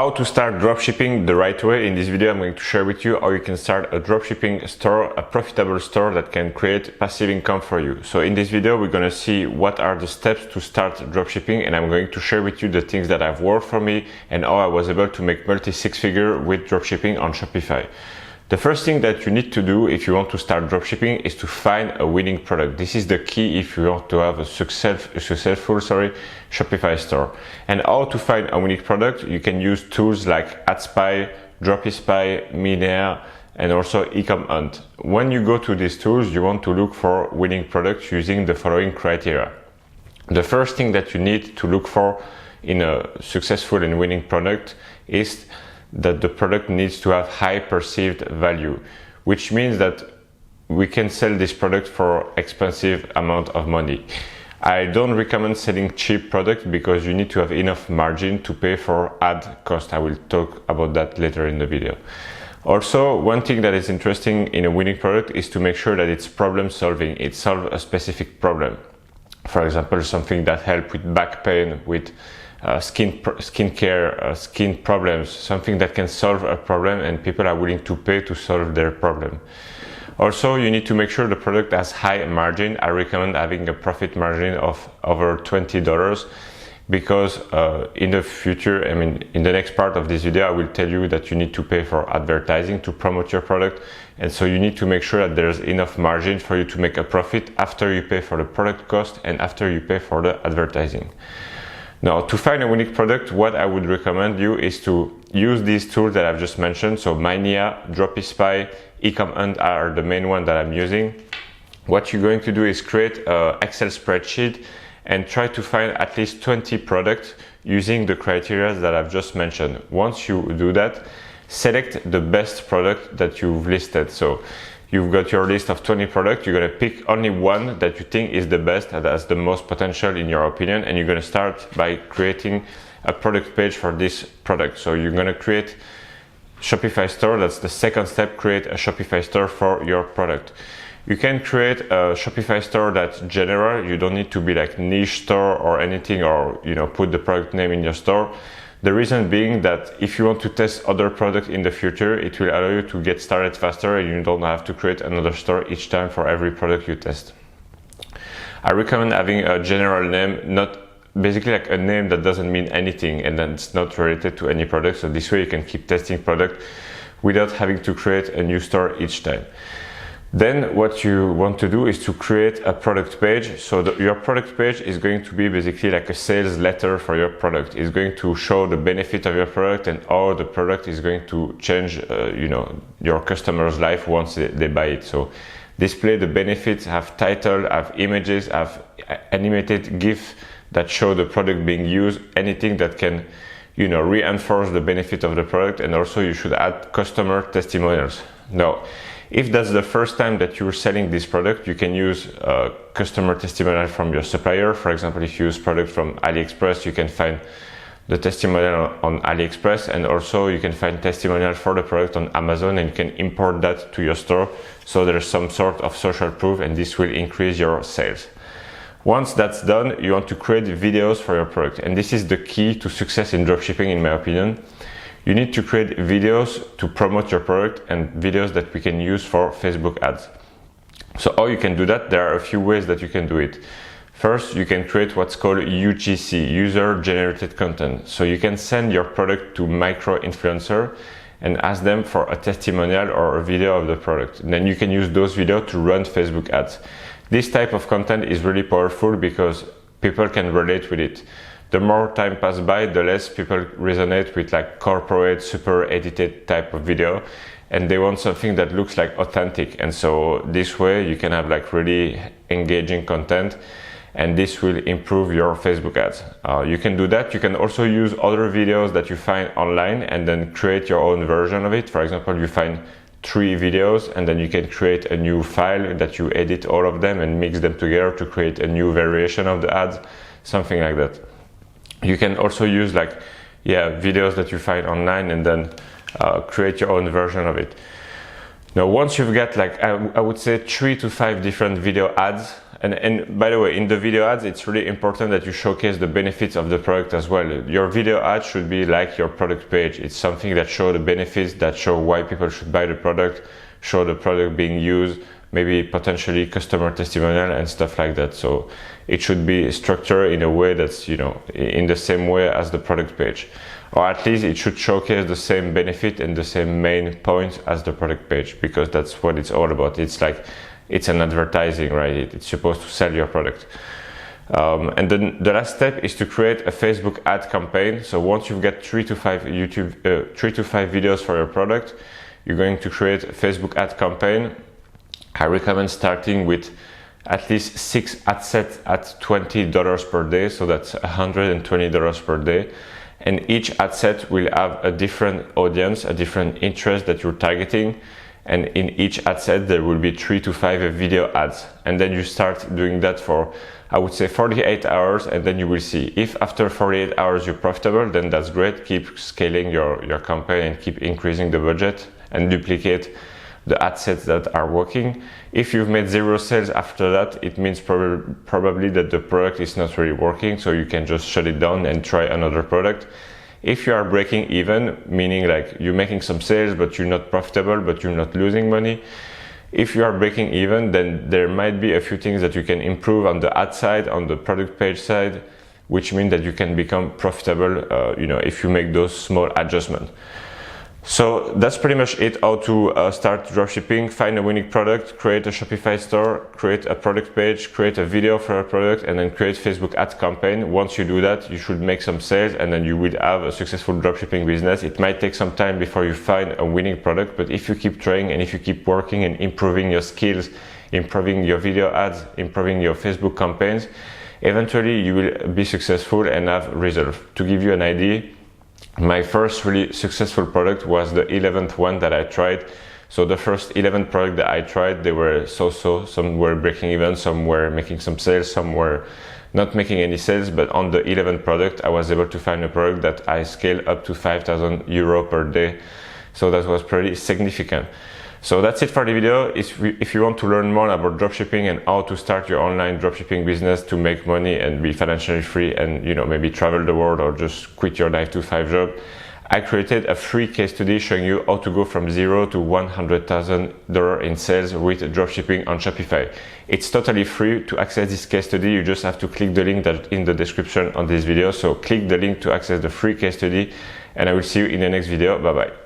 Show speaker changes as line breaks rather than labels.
How to start dropshipping the right way. In this video I'm going to share with you how you can start a dropshipping store, a profitable store that can create passive income for you. So in this video we're going to see what are the steps to start dropshipping, and I'm going to share with you the things that have worked for me and how I was able to make multi-six-figure with dropshipping on Shopify. The first thing that you need to do if you want to start dropshipping is to find a winning product. This is the key if you want to have a successful Shopify store. And how to find a winning product, you can use tools like AdSpy, Dropispy, Minea, and also Ecom Hunt. When you go to these tools, you want to look for winning products using the following criteria. The first thing that you need to look for in a successful and winning product is that the product needs to have high perceived value, which means that we can sell this product for expensive amount of money. I don't recommend selling cheap products because you need to have enough margin to pay for ad cost. I will talk about that later in the video. Also, one thing that is interesting in a winning product is to make sure that it's problem solving. It solves a specific problem. For example, something that helps with back pain, with skincare, skin problems, something that can solve a problem and people are willing to pay to solve their problem. Also, you need to make sure the product has high margin. I recommend having a profit margin of over $20 because in the future, in the next part of this video, I will tell you that you need to pay for advertising to promote your product. And so you need to make sure that there's enough margin for you to make a profit after you pay for the product cost and after you pay for the advertising. Now, to find a winning product, what I would recommend you is to use these tools that I've just mentioned. So Minea, Dropispy, Ecom Hunt are the main one that I'm using. What you're going to do is create an Excel spreadsheet and try to find at least 20 products using the criteria that I've just mentioned. Once you do that, select the best product that you've listed. So you've got your list of 20 products, you're going to pick only one that you think is the best, that has the most potential in your opinion, and you're going to start by creating a product page for this product. So you're going to create Shopify store. That's the second step, create a Shopify store for your product. You can create a Shopify store that's general. You don't need to be like niche store or anything, or put the product name in your store. The reason being that if you want to test other products in the future, it will allow you to get started faster and you don't have to create another store each time for every product you test. I recommend having a general name, not basically like a name that doesn't mean anything and that's not related to any product. So this way you can keep testing product without having to create a new store each time. Then what you want to do is to create a product page. So your product page is going to be basically like a sales letter for your product. It's going to show the benefit of your product and how the product is going to change your customer's life once they buy it. So display the benefits, have title, have images, have animated GIF that show the product being used, anything that can reinforce the benefit of the product. And also you should add customer testimonials. Now, if that's the first time that you're selling this product, you can use a customer testimonial from your supplier. For example, if you use product from AliExpress, you can find the testimonial on AliExpress, and also you can find testimonial for the product on Amazon, and you can import that to your store. So there's some sort of social proof, and this will increase your sales. Once that's done, you want to create videos for your product. And this is the key to success in dropshipping, in my opinion. You need to create videos to promote your product and videos that we can use for Facebook ads. So how you can do that? There are a few ways that you can do it. First, you can create what's called UGC, user generated content. So you can send your product to micro influencer and ask them for a testimonial or a video of the product. And then you can use those videos to run Facebook ads. This type of content is really powerful because people can relate with it. The more time passes by, the less people resonate with like corporate, super edited type of video, and they want something that looks like authentic. And so this way you can have like really engaging content, and this will improve your Facebook ads. You can do that. You can also use other videos that you find online and then create your own version of it. For example, you find 3 videos and then you can create a new file that you edit all of them and mix them together to create a new variation of the ads, something like that. You can also use videos that you find online and then create your own version of it. Now, once you've got I would say 3 to 5 different video ads And by the way, in the video ads, it's really important that you showcase the benefits of the product as well. Your video ad should be like your product page. It's something that shows the benefits, that show why people should buy the product, show the product being used, maybe potentially customer testimonial and stuff like that. So it should be structured in a way that's, you know, in the same way as the product page, or at least it should showcase the same benefit and the same main points as the product page, because that's what it's all about. It's like, it's an advertising, right? It's supposed to sell your product. And then the last step is to create a Facebook ad campaign. So once you've got 3 to 5 videos for your product, you're going to create a Facebook ad campaign. I recommend starting with at least 6 ad sets at $20 per day. So that's $120 per day. And each ad set will have a different audience, a different interest that you're targeting. And in each ad set, there will be 3 to 5 video ads. And then you start doing that for, I would say, 48 hours. And then you will see if after 48 hours you're profitable, then that's great. Keep scaling your campaign and keep increasing the budget and duplicate the ad sets that are working. If you've made 0 sales after that, it means probably that the product is not really working. So you can just shut it down and try another product. If you are breaking even, meaning like you're making some sales, but you're not profitable, but you're not losing money. If you are breaking even, then there might be a few things that you can improve on the ad side, on the product page side, which means that you can become profitable, you know, if you make those small adjustments. So that's pretty much it, how to start dropshipping. Find a winning product, create a Shopify store, create a product page, create a video for a product, and then create Facebook ad campaign. Once you do that, you should make some sales, and then you will have a successful dropshipping business. It might take some time before you find a winning product, but if you keep trying and if you keep working and improving your skills, improving your video ads, improving your Facebook campaigns, eventually you will be successful and have results. To give you an idea, my first really successful product was the 11th one that I tried. So the first 11 products that I tried, they were so-so. Some were breaking even, some were making some sales, some were not making any sales. But on the 11th product, I was able to find a product that I scaled up to 5,000 euro per day. So that was pretty significant. So that's it for the video. If you want to learn more about dropshipping and how to start your online dropshipping business to make money and be financially free and, you know, maybe travel the world or just quit your 9-to-5 job, I created a free case study showing you how to go from $0 to $100,000 in sales with dropshipping on Shopify. It's totally free. To access this case study, you just have to click the link that's in the description on this video. So click the link to access the free case study, and I will see you in the next video. Bye bye.